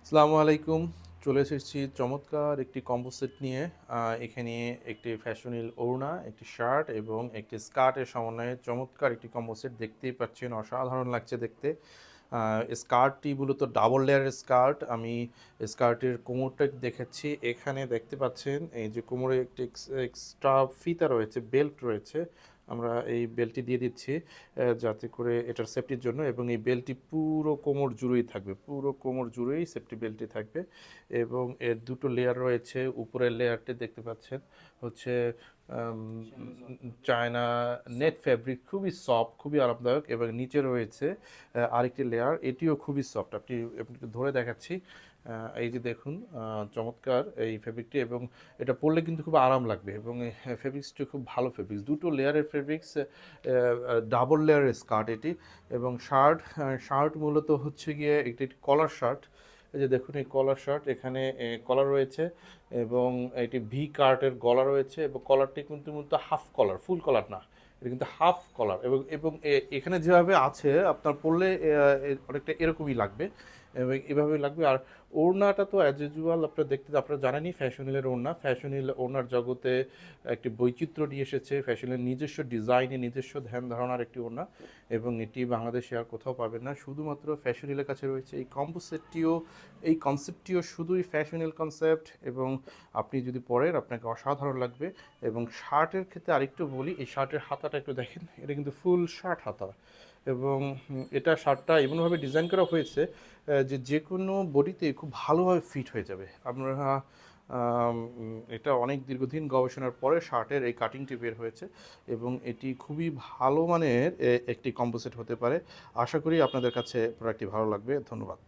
আসসালামু আলাইকুম। চলে এসেছি চমৎকার একটি কম্বো সেট নিয়ে। এখানে একটি ফ্যাশনেবল ওড়না, একটি শার্ট এবং একটি স্কার্টের সমন্বয়ে চমৎকার একটি কম্বো সেট দেখতেই পাচ্ছেন, অসাধারণ লাগছে দেখতে। স্কার্টটি মূলত ডাবল লেয়ারের স্কার্ট। আমি স্কার্টের কোমরটা দেখাচ্ছি। এখানে দেখতে পাচ্ছেন এই যে কোমরে একটি এক্সট্রা ফিতা রয়েছে, বেল্ট রয়েছে। আমরা এই বেল্টটি দিয়ে দিচ্ছি যাতে করে এটার সেফটির জন্য, এবং এই বেল্টটি পুরো কোমর জুড়েই থাকবে, পুরো কোমর জুড়েই সেফটি বেল্টটি থাকবে। এবং এর দুটো লেয়ার রয়েছে। উপরের লেয়ারটি দেখতে পাচ্ছেন হচ্ছে চায়না নেট ফ্যাব্রিক, খুবই সফট, খুবই আরামদায়ক। এবং নিচে রয়েছে আরেকটি লেয়ার, এটিও খুবই সফট। আপনি একটু ধরে দেখাচ্ছি। এই যে দেখুন, চমৎকার এই ফেব্রিকটি, এবং এটা পরলে কিন্তু খুব আরাম লাগবে। এবং এই ফেব্রিক্সটি খুব ভালো ফেব্রিক্স, দুটো লেয়ারের ফেব্রিক্স, ডাবল লেয়ারের স্কার্ট এটি। এবং শার্ট মূলত হচ্ছে গিয়ে একটি কলার শার্ট। এই যে দেখুন, এই কলার শার্ট, এখানে কলার রয়েছে এবং এটি ভি কার্টের গলা রয়েছে, এবং কলারটি কিন্তু মূলত হাফ কলার, ফুল কলার না, এটা কিন্তু হাফ কলার। এবং এখানে যেভাবে আছে আপনার পরলে অনেকটা এরকমই লাগবে, এবং এভাবেই লাগবে। আর ওড়নাটা তো অ্যাজ ইউজুয়াল আপনারা জানেনই, ফ্যাশনেলের ওড়না। ফ্যাশনেল ওড়নার জগতে একটি বৈচিত্র্য নিয়ে এসেছে, ফ্যাশনের নিজস্ব ডিজাইনে, নিজস্ব ধ্যান ধারণার একটি ওড়না। এবং এটি বাংলাদেশে আর কোথাও পাবেন না, শুধুমাত্র ফ্যাশনেলের কাছে রয়েছে। এই কনসেপ্টটিও শুধুই ফ্যাশনেল কনসেপ্ট, এবং আপনি যদি পরেন আপনাকে অসাধারণ লাগবে। এবং শার্টের ক্ষেত্রে আরেকটু বলি, এই শার্টের হাতাটা একটু দেখেন, এটা কিন্তু ফুল শার্ট হাতা। এবং এটা শার্টটা এমনভাবে ডিজাইন করা হয়েছে যে কোনো বডিতে খুব ভালোভাবে ফিট হয়ে যাবে। আপনারা এটা অনেক দীর্ঘদিন গবেষণার পরে শার্টের এই কাটিংটি বের হয়েছে, এবং এটি খুবই ভালো মানের একটি কম্পোজিট হতে পারে। আশা করি আপনাদের কাছে প্রোডাক্টটি ভালো লাগবে। ধন্যবাদ।